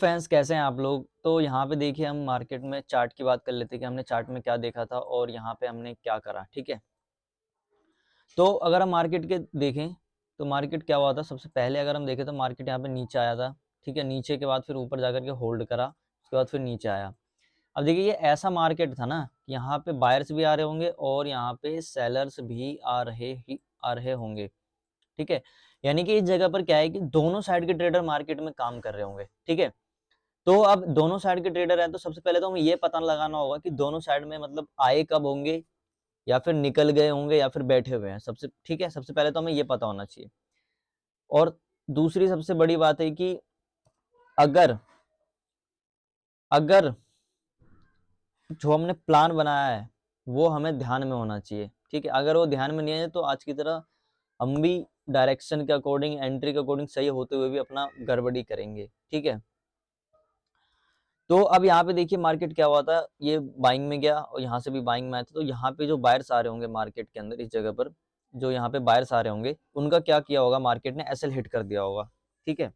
Friends, कैसे हैं आप लोग? तो यहाँ पे देखिए हम मार्केट में चार्ट की बात कर लेते हैं कि हमने चार्ट में क्या देखा था और यहाँ पे हमने क्या करा, ठीक है? तो अगर हम मार्केट के देखें, तो मार्केट क्या हुआ था, सबसे पहले अगर हम देखें तो मार्केट यहाँ पे नीचे आया था, ठीक है? नीचे के बाद फिर ऊपर जाकर के होल्ड करा, उसके बाद फिर नीचे आया। अब देखिए ये ऐसा मार्केट था ना, यहाँ पे बायर्स भी आ रहे होंगे और यहाँ पे सेलर्स भी आ रहे होंगे, ठीक है? यानी कि इस जगह पर क्या है कि दोनों साइड के ट्रेडर मार्केट में काम कर रहे होंगे, ठीक है? तो अब दोनों साइड के ट्रेडर हैं, तो सबसे पहले तो हमें ये पता लगाना होगा कि दोनों साइड में मतलब आए कब होंगे, या फिर निकल गए होंगे, या फिर बैठे हुए हैं। सबसे ठीक है, सबसे पहले तो हमें ये पता होना चाहिए। और दूसरी सबसे बड़ी बात है कि अगर अगर जो हमने प्लान बनाया है, वो हमें ध्यान में होना चाहिए, ठीक है? अगर वो ध्यान में नहीं है, तो आज की तरह हम भी डायरेक्शन के अकॉर्डिंग, एंट्री के अकॉर्डिंग सही होते हुए भी अपना गड़बड़ी करेंगे, ठीक है? तो अब यहाँ पे देखिए मार्केट क्या हुआ था, ये बाइंग में गया और यहाँ से भी बाइंग में आया था। तो यहाँ पे जो बायर्स आ रहे होंगे मार्केट के अंदर, इस जगह पर जो यहाँ पे बायर्स आ रहे होंगे, उनका क्या किया होगा, मार्केट ने एसएल हिट कर दिया होगा, ठीक है?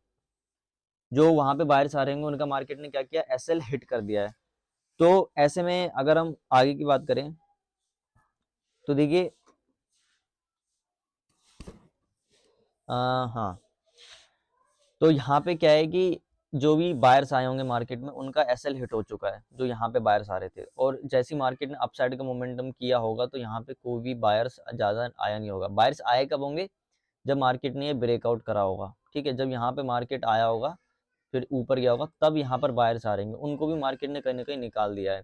जो वहाँ पे बायर्स आ रहे होंगे उनका मार्केट ने क्या किया, एसएल हिट कर दिया है। तो ऐसे में अगर हम आगे की बात करें, तो देखिए हाँ, तो यहाँ पे क्या है कि जो भी बायर्स आए होंगे मार्केट में, उनका एसएल हिट हो चुका है, जो यहाँ पे बायर्स आ रहे थे। और जैसी मार्केट ने अपसाइड का मोमेंटम किया होगा, तो यहाँ पे कोई भी बायर्स ज़्यादा आया नहीं होगा। बायर्स आए कब होंगे, जब मार्केट ने ये ब्रेकआउट करा होगा, ठीक है? जब यहाँ पे मार्केट आया होगा, फिर ऊपर गया होगा, तब यहाँ पर बायर्स आ रहेंगे। उनको भी मार्केट ने कहीं ना कहीं निकाल दिया है।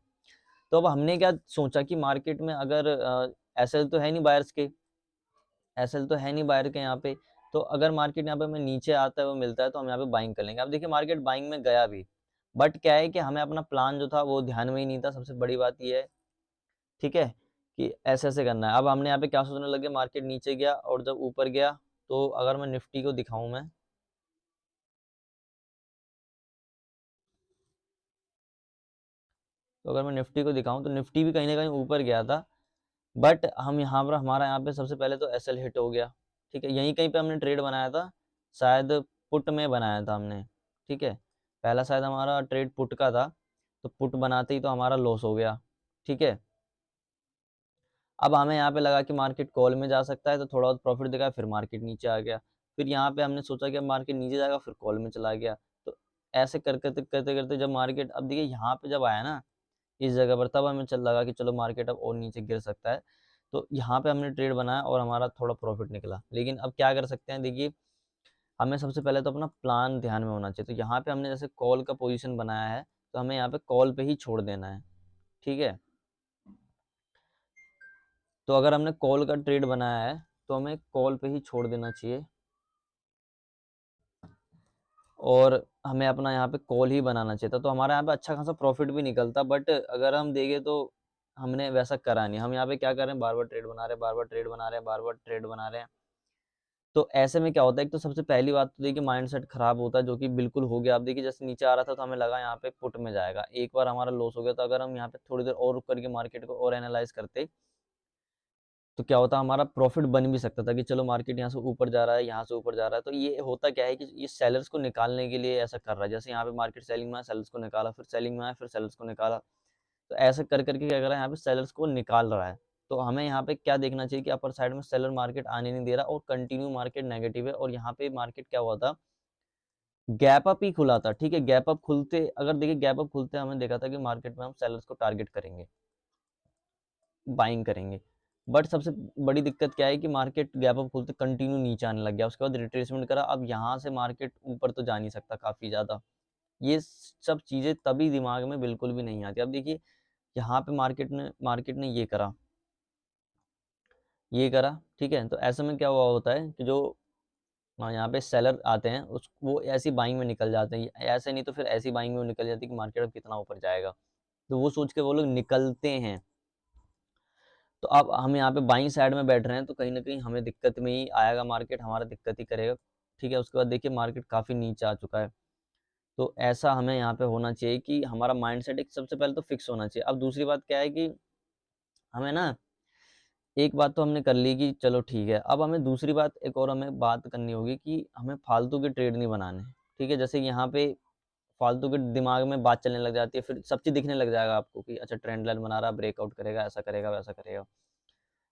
तो अब हमने क्या सोचा कि मार्केट में अगर एसएल तो है नहीं बायर्स के, एसएल तो है नहीं बायर के यहाँ पे, तो अगर मार्केट यहाँ पे हमें नीचे आता है, वो मिलता है, तो हम यहाँ पे बाइंग कर लेंगे। अब देखिए मार्केट बाइंग में गया भी, बट क्या है कि हमें अपना प्लान जो था वो ध्यान में ही नहीं था। सबसे बड़ी बात ये है, ठीक है, कि ऐसे ऐसे करना है। अब हमने यहाँ पे क्या सोचने लगे, मार्केट नीचे गया और जब ऊपर गया, तो अगर मैं निफ्टी को दिखाऊं, मैं तो अगर मैं निफ्टी को दिखाऊं, तो निफ्टी भी कहीं ना कहीं ऊपर गया था, बट हम यहाँ पर, हमारा यहाँ पे सबसे पहले तो एसएल हिट हो गया, ठीक है? यहीं कहीं पे हमने ट्रेड बनाया था, शायद पुट में बनाया था हमने, ठीक है? पहला शायद हमारा ट्रेड पुट का था, तो पुट बनाते ही तो हमारा लॉस हो गया, ठीक है? अब हमें यहाँ पे लगा कि मार्केट कॉल में जा सकता है, तो थोड़ा बहुत प्रॉफिट दिखा, फिर मार्केट नीचे आ गया। फिर यहाँ पे हमने सोचा कि अब मार्केट नीचे जाएगा, फिर कॉल में चला गया। तो ऐसे करते करते करते जब मार्केट, अब देखिए यहाँ पे जब आया ना इस जगह पर, तब हमें चल लगा कि चलो मार्केट अब और नीचे गिर सकता है। तो यहाँ पे हमने ट्रेड बनाया और हमारा थोड़ा प्रॉफिट निकला। लेकिन अब क्या कर सकते हैं, देखिए हमें सबसे पहले तो अपना प्लान ध्यान में होना चाहिए। तो यहाँ पे हमने जैसे कॉल का पोजीशन बनाया है, तो हमें यहाँ पे कॉल पे ही छोड़ देना है, ठीक है? तो अगर हमने कॉल का ट्रेड बनाया है, तो हमें कॉल पे ही छोड़ देना चाहिए और हमें अपना यहाँ पे कॉल ही बनाना चाहिए था। तो हमारा यहाँ पे अच्छा खासा प्रॉफिट भी निकलता, बट अगर हम देखें तो हमने वैसा करा नहीं। हम यहाँ पे क्या कर रहे हैं, बार बार ट्रेड बना रहे हैं, बार बार ट्रेड बना रहे हैं, बार बार ट्रेड बना रहे हैं। तो ऐसे में क्या होता है, एक तो सबसे पहली बात तो देखिए माइंडसेट खराब होता है, जो कि बिल्कुल हो गया। अब देखिए जैसे नीचे आ रहा था, तो हमें लगा यहाँ पे पुट में जाएगा, एक बार हमारा लॉस हो गया। तो अगर हम यहाँ पे थोड़ी देर और रुक करके मार्केट को और एनालाइज करते, तो क्या होता, हमारा प्रॉफिट बन भी सकता था कि चलो मार्केट यहाँ से ऊपर जा रहा है, यहाँ से ऊपर जा रहा है। तो ये होता क्या है कि ये सेलर्स को निकालने के लिए ऐसा कर रहा है। जैसे यहाँ पे मार्केट सेलिंग में आया, सेलर्स को निकाला, फिर सेलिंग में आया, फिर सेलर्स को निकाला। तो ऐसे कर करके क्या कर रहा है, यहाँ पे सेलर्स को निकाल रहा है। तो हमें यहाँ पे क्या देखना चाहिए कि अपर साइड में सेलर मार्केट आने नहीं दे रहा और कंटिन्यू मार्केट नेगेटिव है। और यहाँ पे मार्केट क्या हुआ था, गैप अप ही खुला था, ठीक है? गैप अप खुलते, अगर देखिए गैप अप खुलते हमने देखा था कि मार्केट में हम सेलर्स को टारगेट करेंगे, बाइंग करेंगे। बट सबसे बड़ी दिक्कत क्या है कि मार्केट गैप अप खुलते कंटिन्यू नीचे आने लग गया, उसके बाद रिट्रेसमेंट करा। अब यहाँ से मार्केट ऊपर तो जा नहीं सकता काफ़ी ज़्यादा। ये सब चीज़ें तभी दिमाग में बिल्कुल भी नहीं आती। अब देखिए यहाँ पे मार्केट ने ये करा, ठीक है? तो ऐसे में क्या हुआ होता है कि जो यहाँ पे सेलर आते हैं, उस वो ऐसी बाइंग में निकल जाते हैं। ऐसे नहीं तो फिर ऐसी बाइंग में वो निकल जाती है कि मार्केट अब कितना ऊपर जाएगा, तो वो सोच के वो लोग निकलते हैं। तो अब हम यहाँ पे बाइंग साइड में बैठ रहे हैं, तो कहीं ना कहीं हमें दिक्कत में ही आएगा, मार्केट हमारा दिक्कत ही करेगा, ठीक है? उसके बाद देखिए मार्केट काफ़ी नीचे आ चुका है। तो ऐसा हमें यहाँ पे होना चाहिए कि हमारा माइंडसेट एक सबसे पहले तो फिक्स होना चाहिए। अब दूसरी बात क्या है कि हमें ना, एक बात तो हमने कर ली कि चलो ठीक है, अब हमें दूसरी बात, एक और हमें बात करनी होगी कि हमें फालतू के ट्रेड नहीं बनाने, ठीक है? जैसे यहाँ पे फालतू के दिमाग में बात चलने लग जाती है, फिर सब चीज़ दिखने लग जाएगा आपको कि अच्छा ट्रेंड लाइन बना रहा, ब्रेकआउट करेगा, ऐसा करेगा, वैसा करेगा।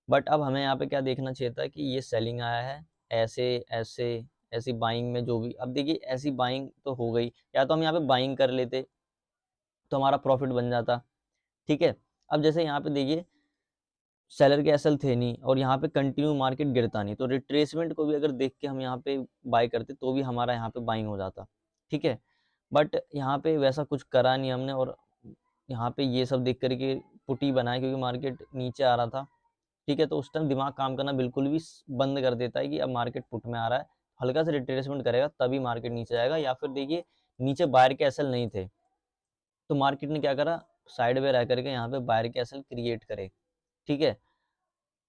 बट अब हमें यहाँ पे क्या देखना चाहिए था कि ये सेलिंग आया है, ऐसे, ऐसे, ऐसी बाइंग में जो भी, अब देखिए ऐसी बाइंग तो हो गई, या तो हम यहाँ पे बाइंग कर लेते तो हमारा प्रॉफिट बन जाता, ठीक है। अब जैसे यहाँ पे देखिए सेलर के एसएल थे नहीं और यहाँ पे कंटिन्यू मार्केट गिरता नहीं, तो रिट्रेसमेंट को भी अगर देख के हम यहाँ पे बाय करते तो भी हमारा यहाँ पे बाइंग हो जाता, ठीक है। बट यहाँ पे वैसा कुछ करा नहीं हमने, और यहाँ पे ये सब देख करके पुटी बनाया क्योंकि मार्केट नीचे आ रहा था, ठीक है। तो उस टाइम दिमाग काम करना बिल्कुल भी बंद कर देता है कि अब मार्केट पुट में आ रहा है, हल्का सा रिट्रेसमेंट करेगा तभी मार्केट नीचे जाएगा, या फिर देखिए नीचे बायर के एसएल नहीं थे तो मार्केट ने क्या करा, साइड में रह करके यहाँ पे बायर के एसएल क्रिएट करे, ठीक है।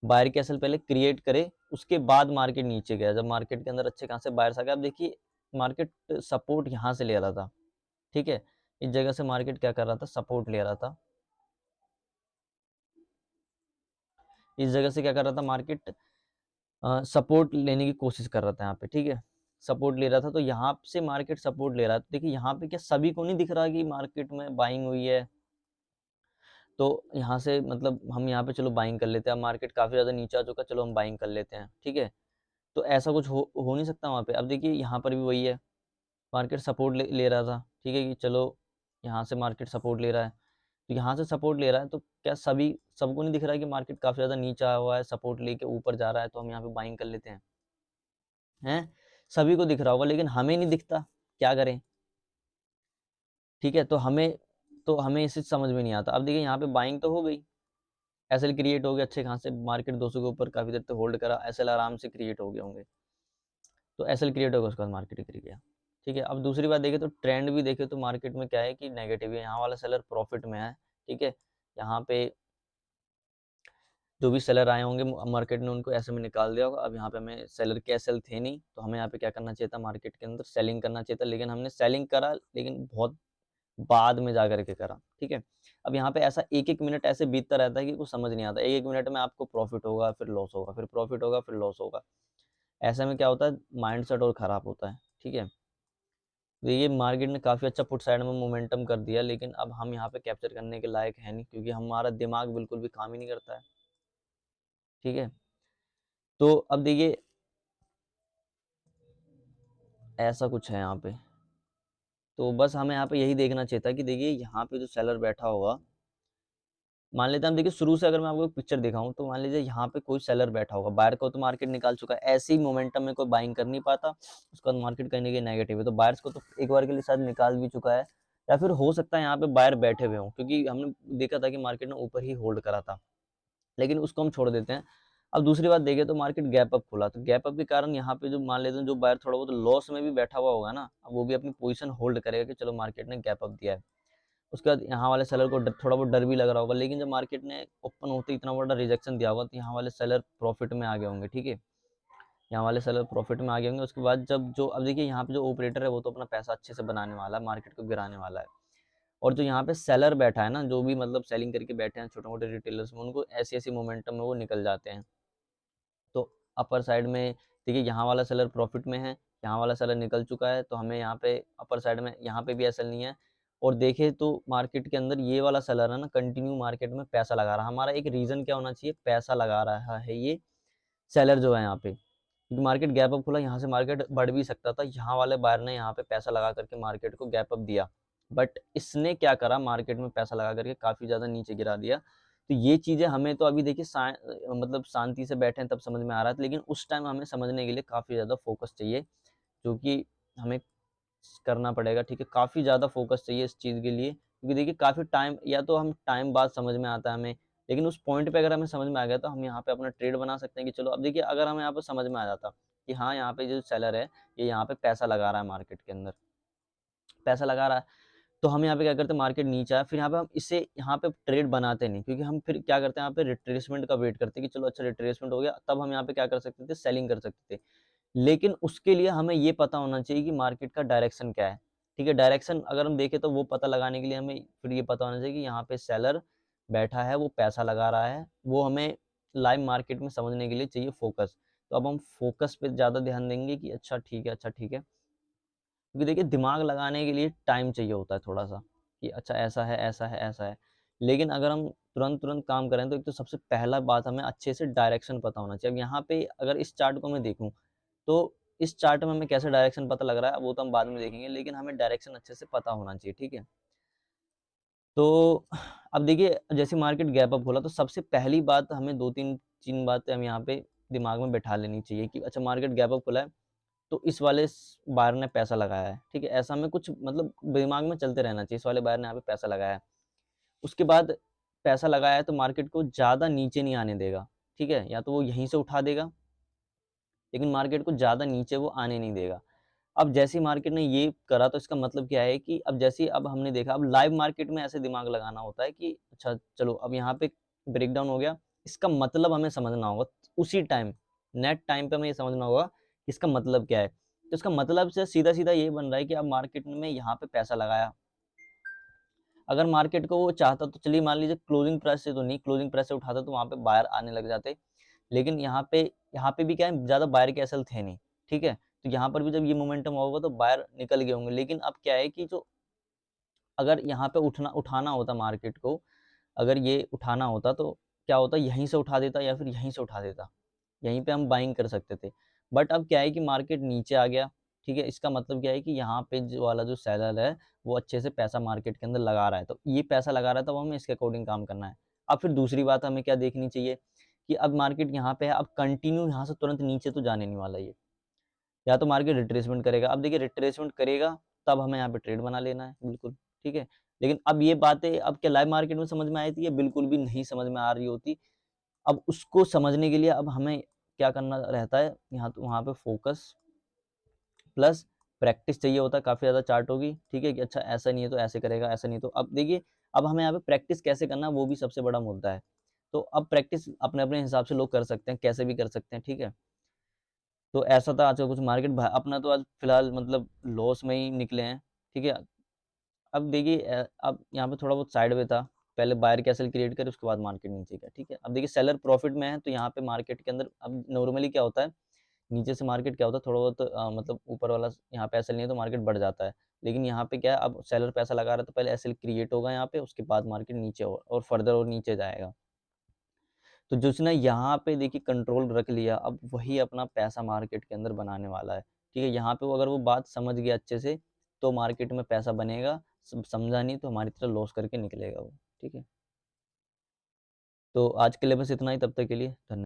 बायर के एसएल पहले क्रिएट करे, उसके बाद मार्केट नीचे गया, जब मार्केट के अंदर अच्छे खासे बायर्स आ गए। अब देखिए मार्केट सपोर्ट यहाँ से ले रहा था, ठीक है। इस जगह से मार्केट क्या कर रहा था, सपोर्ट ले रहा था, इस जगह से क्या कर रहा था मार्केट, सपोर्ट लेने की कोशिश कर रहा था यहाँ पे, ठीक है। सपोर्ट ले रहा था, तो यहाँ से मार्केट सपोर्ट ले रहा है, तो देखिए यहाँ पे क्या सभी को नहीं दिख रहा कि मार्केट में बाइंग हुई है, तो यहाँ से मतलब हम यहाँ पे चलो बाइंग कर लेते हैं, अब मार्केट काफ़ी ज़्यादा नीचे आ चुका, चलो हम बाइंग कर लेते हैं, ठीक है। तो ऐसा कुछ हो नहीं सकता वहाँ पे। अब देखिए यहाँ पर भी वही है, मार्केट सपोर्ट ले रहा था, ठीक है, कि चलो यहाँ से मार्केट सपोर्ट ले रहा है, तो यहाँ से सपोर्ट ले रहा है, तो क्या सबको नहीं दिख रहा है कि मार्केट काफ़ी ज़्यादा नीचे आया हुआ है, सपोर्ट लेके ऊपर जा रहा है, तो हम यहाँ पे बाइंग कर लेते हैं। सभी को दिख रहा होगा लेकिन हमें नहीं दिखता, क्या करें, ठीक है। तो हमें इसे समझ में नहीं आता। अब देखिए यहाँ पे बाइंग तो हो गई, एसएल क्रिएट हो गया अच्छे खासे, मार्केट 200 के ऊपर काफ़ी देर तक होल्ड करा, एसएल आराम से क्रिएट हो गए होंगे, तो एसएल क्रिएट होगा उसके बाद मार्केट गिर गया, ठीक है। अब दूसरी बात देखें तो ट्रेंड भी देखें तो मार्केट में क्या है कि नेगेटिव है, यहाँ वाला सेलर प्रॉफिट में है, ठीक है। यहाँ पे जो भी सेलर आए होंगे मार्केट ने उनको ऐसे में निकाल दिया होगा। अब यहाँ पे हमें सेलर के एसएल थे नहीं, तो हमें यहाँ पे क्या करना चाहिए था, मार्केट के अंदर सेलिंग करना चाहिए था, लेकिन हमने सेलिंग करा लेकिन बहुत बाद में जा करके करा, ठीक है। अब यहाँ पे ऐसा एक एक मिनट ऐसे बीतता रहता है कि कुछ समझ नहीं आता, एक एक मिनट में आपको प्रॉफिट होगा, फिर लॉस होगा, फिर प्रॉफिट होगा, फिर लॉस होगा। ऐसे में क्या होता है, माइंड सेट और ख़राब होता है, ठीक है। देखिए मार्केट ने काफ़ी अच्छा पुट साइड में मोमेंटम कर दिया, लेकिन अब हम यहाँ पे कैप्चर करने के लायक है नहीं क्योंकि हमारा दिमाग बिल्कुल भी काम ही नहीं करता है, ठीक है। तो अब देखिए ऐसा कुछ है यहाँ पे, तो बस हमें यहाँ पे यही देखना चाहिए था कि देखिए यहाँ पे जो सेलर बैठा होगा, मान लेते हैं हम, देखिए शुरू से अगर मैं आपको एक पिक्चर दिखाऊं तो मान लीजिए यहाँ पे कोई सेलर बैठा होगा, बायर को तो मार्केट निकाल चुका है, ऐसे ही मोमेंटम में कोई बाइंग कर नहीं पाता, उसके बाद मार्केट कहीं ना कहीं नेगेटिव है, तो बायर्स को तो एक बार के लिए शायद निकाल भी चुका है, या फिर हो सकता है यहाँ पे बायर बैठे हुए हों क्योंकि हमने देखा था कि मार्केट ने ऊपर ही होल्ड करा था, लेकिन उसको हम छोड़ देते हैं। अब दूसरी बात देखें तो मार्केट गैप अप खुला, तो गैप अप के कारण यहाँ पे जो मान लेते हैं जो बायर थोड़ा बहुत लॉस में भी बैठा हुआ होगा ना, अब वो भी अपनी पोजीशन होल्ड करेगा कि चलो मार्केट ने गैप अप दिया है। उसके बाद यहाँ वाले सेलर को थोड़ा बहुत डर भी लग रहा होगा, लेकिन जब मार्केट ने ओपन होते इतना बड़ा रिजेक्शन दिया होगा तो यहाँ वाले सेलर प्रॉफिट में आ गए होंगे, ठीक है। यहाँ वाले सेलर प्रॉफिट में आ गए होंगे। उसके बाद जब जो अब देखिए यहाँ पे जो ऑपरेटर है वो तो अपना पैसा अच्छे से बनाने वाला है, मार्केट को गिराने वाला है, और जो यहाँ पे सेलर बैठा है ना, जो भी मतलब सेलिंग करके बैठे हैं छोटे मोटे रिटेलर्स में, उनको ऐसी ऐसी मोमेंटम में वो निकल जाते हैं। तो अपर साइड में देखिए यहाँ वाला सेलर प्रॉफिट में है, यहाँ वाला सेलर निकल चुका है, तो हमें यहाँ पे अपर साइड में यहाँ पे भी एसएल नहीं है। और देखें तो मार्केट के अंदर ये वाला सेलर है ना, कंटिन्यू मार्केट में पैसा लगा रहा है, हमारा एक रीजन क्या होना चाहिए, पैसा लगा रहा है ये सेलर जो है यहाँ पे, क्योंकि मार्केट गैप अप खुला, यहाँ से मार्केट बढ़ भी सकता था, यहाँ वाले बायर ने यहाँ पे पैसा लगा करके मार्केट को गैप अप दिया, बट इसने क्या करा, मार्केट में पैसा लगा करके काफ़ी ज़्यादा नीचे गिरा दिया। तो ये चीज़ें हमें तो अभी देखिए मतलब शांति से बैठे हैं तब समझ में आ रहा था, लेकिन उस टाइम हमें समझने के लिए काफ़ी ज़्यादा फोकस चाहिए, जो कि हमें करना पड़ेगा, ठीक है। काफ़ी ज़्यादा फोकस चाहिए इस चीज़ के लिए, क्योंकि देखिए काफ़ी टाइम, या तो हम टाइम बाद समझ में आता है हमें, लेकिन उस पॉइंट पे अगर हमें समझ में आ गया तो हम यहाँ पे अपना ट्रेड बना सकते हैं कि चलो, अब देखिए अगर हमें यहाँ पे समझ में आ जाता कि हाँ यहाँ पे जो सेलर है ये यहाँ पे पैसा लगा रहा है, मार्केट के अंदर पैसा लगा रहा है, तो हम यहाँ पे क्या करते हैं, मार्केट नीचे आया, फिर यहाँ पे हम इसे यहाँ पे ट्रेड बनाते नहीं, क्योंकि हम फिर क्या करते हैं, यहाँ पे रिट्रेसमेंट का वेट करते हैं कि चलो अच्छा रिट्रेसमेंट हो गया, तब हम यहाँ पे क्या कर सकते थे, सेलिंग कर सकते थे। लेकिन उसके लिए हमें ये पता होना चाहिए कि मार्केट का डायरेक्शन क्या है, ठीक है। डायरेक्शन अगर हम देखें तो वो पता लगाने के लिए हमें फिर ये पता होना चाहिए कि यहाँ पे सेलर बैठा है, वो पैसा लगा रहा है, वो हमें लाइव मार्केट में समझने के लिए चाहिए फोकस। तो अब हम फोकस पे ज़्यादा ध्यान देंगे कि अच्छा ठीक है, अच्छा ठीक है, क्योंकि देखिए दिमाग लगाने के लिए टाइम चाहिए होता है थोड़ा-सा, कि अच्छा ऐसा है, ऐसा है, ऐसा है। लेकिन अगर हम तुरंत-तुरंत काम करें तो एक तो सबसे पहला बात हमें अच्छे से डायरेक्शन पता होना चाहिए। अब यहाँ पे अगर इस चार्ट को मैं देखूँ, तो इस चार्ट में हमें कैसे डायरेक्शन पता लग रहा है, वो तो हम बाद में देखेंगे, लेकिन हमें डायरेक्शन अच्छे से पता होना चाहिए, ठीक है? तो अब देखिए जैसे मार्केट गैप अप खोला तो सबसे पहली बात हमें 2-3 बातें हम यहाँ पे दिमाग में बैठा लेनी चाहिए कि अच्छा मार्केट गैप अप खुला है, तो इस वाले बायर ने पैसा लगाया है, ठीक है? ऐसा हमें कुछ मतलब दिमाग में चलते रहना चाहिए, इस वाले बायर ने यहाँ पे पैसा लगाया है। उसके बाद पैसा लगाया है तो मार्केट को ज़्यादा नीचे नहीं आने देगा, ठीक है? या तो वो यहीं से उठा देगा, लेकिन मार्केट को ज़्यादा नीचे वो आने नहीं देगा। अब जैसे ही मार्केट ने ये करा तो इसका मतलब क्या है कि अब जैसे ही अब हमने देखा, अब लाइव मार्केट में ऐसे दिमाग लगाना होता है कि अच्छा चलो अब यहाँ पे ब्रेकडाउन हो गया, इसका मतलब हमें समझना होगा उसी टाइम, नेट टाइम पे हमें ये समझना होगा कि इसका मतलब क्या है। तो इसका मतलब से सीधा-सीधा ये बन रहा है कि अब मार्केट में यहाँ पे पैसा लगाया। अगर मार्केट को वो चाहता तो चलिए मान लीजिए क्लोजिंग प्राइस से तो नहीं, क्लोजिंग प्राइस से उठाता तो वहाँ पे बायर आने लग जाते। लेकिन यहाँ पे भी क्या है ज़्यादा बायर के एसएल थे नहीं, ठीक है? तो यहाँ पर भी जब ये मोमेंटम होगा तो बायर निकल गए होंगे। लेकिन अब क्या है कि जो अगर यहाँ पे उठाना होता मार्केट को, अगर ये उठाना होता तो क्या होता यहीं से उठा देता या फिर यहीं से उठा देता। यहीं पे हम बाइंग कर सकते थे। बट अब क्या है कि मार्केट नीचे आ गया, ठीक है? इसका मतलब क्या है कि यहाँ पे जो वाला जो सेलर है, वो अच्छे से पैसा मार्केट के अंदर लगा रहा है। तो ये पैसा लगा रहा है, तो हमें इसके अकॉर्डिंग काम करना है। अब फिर दूसरी बात हमें क्या देखनी चाहिए कि अब मार्केट यहाँ पे है, अब कंटिन्यू यहाँ से तुरंत नीचे तो जाने नहीं वाला ये। या तो मार्केट रिट्रेसमेंट करेगा। अब देखिए रिट्रेसमेंट करेगा, तब हमें यहाँ पे ट्रेड बना लेना है, बिल्कुल, ठीक है? लेकिन अब ये बातें अब क्या लाइव मार्केट में समझ में आई थी? ये बिल्कुल भी नहीं समझ में आ रही होती। अब उसको समझने के लिए अब हमें क्या करना रहता है, यहाँ तो वहाँ पे फ़ोकस प्लस प्रैक्टिस चाहिए होता है काफ़ी ज़्यादा चार्टों की, ठीक है? कि अच्छा ऐसा नहीं है तो ऐसे करेगा, ऐसा नहीं तो अब देखिए, अब हमें यहाँ पे प्रैक्टिस कैसे करना है वो भी सबसे बड़ा मुद्दा है। तो अब प्रैक्टिस अपने-अपने हिसाब से लोग कर सकते हैं, कैसे भी कर सकते हैं, ठीक है? तो ऐसा था आज का कुछ मार्केट अपना तो आज फिलहाल मतलब लॉस में ही निकले हैं, ठीक है? अब देखिए अब यहाँ पे थोड़ा बहुत साइडवे था। पहले बायर कैसल क्रिएट करे उसके बाद मार्केट नीचे गया, ठीक है? अब देखिए सेलर प्रॉफिट में है तो यहाँ पे मार्केट के अंदर अब नॉर्मली क्या होता है, नीचे से मार्केट क्या होता है थोड़ा बहुत मतलब ऊपर वाला यहाँ पे एसएल नहीं है तो मार्केट बढ़ जाता है। लेकिन यहाँ पे क्या है अब सेलर पैसा लगा रहा है तो पहले एसएल क्रिएट होगा यहाँ पे उसके बाद मार्केट नीचे और फर्दर और नीचे जाएगा। तो जिसने यहाँ पे देखिए कंट्रोल रख लिया, अब वही अपना पैसा मार्केट के अंदर बनाने वाला है, ठीक है? यहाँ पे वो अगर वो बात समझ गया अच्छे से, तो मार्केट में पैसा बनेगा, समझा नहीं तो हमारी तरह लॉस करके निकलेगा वो, ठीक है? तो आज के लिए बस इतना ही, तब तक के लिए धन्य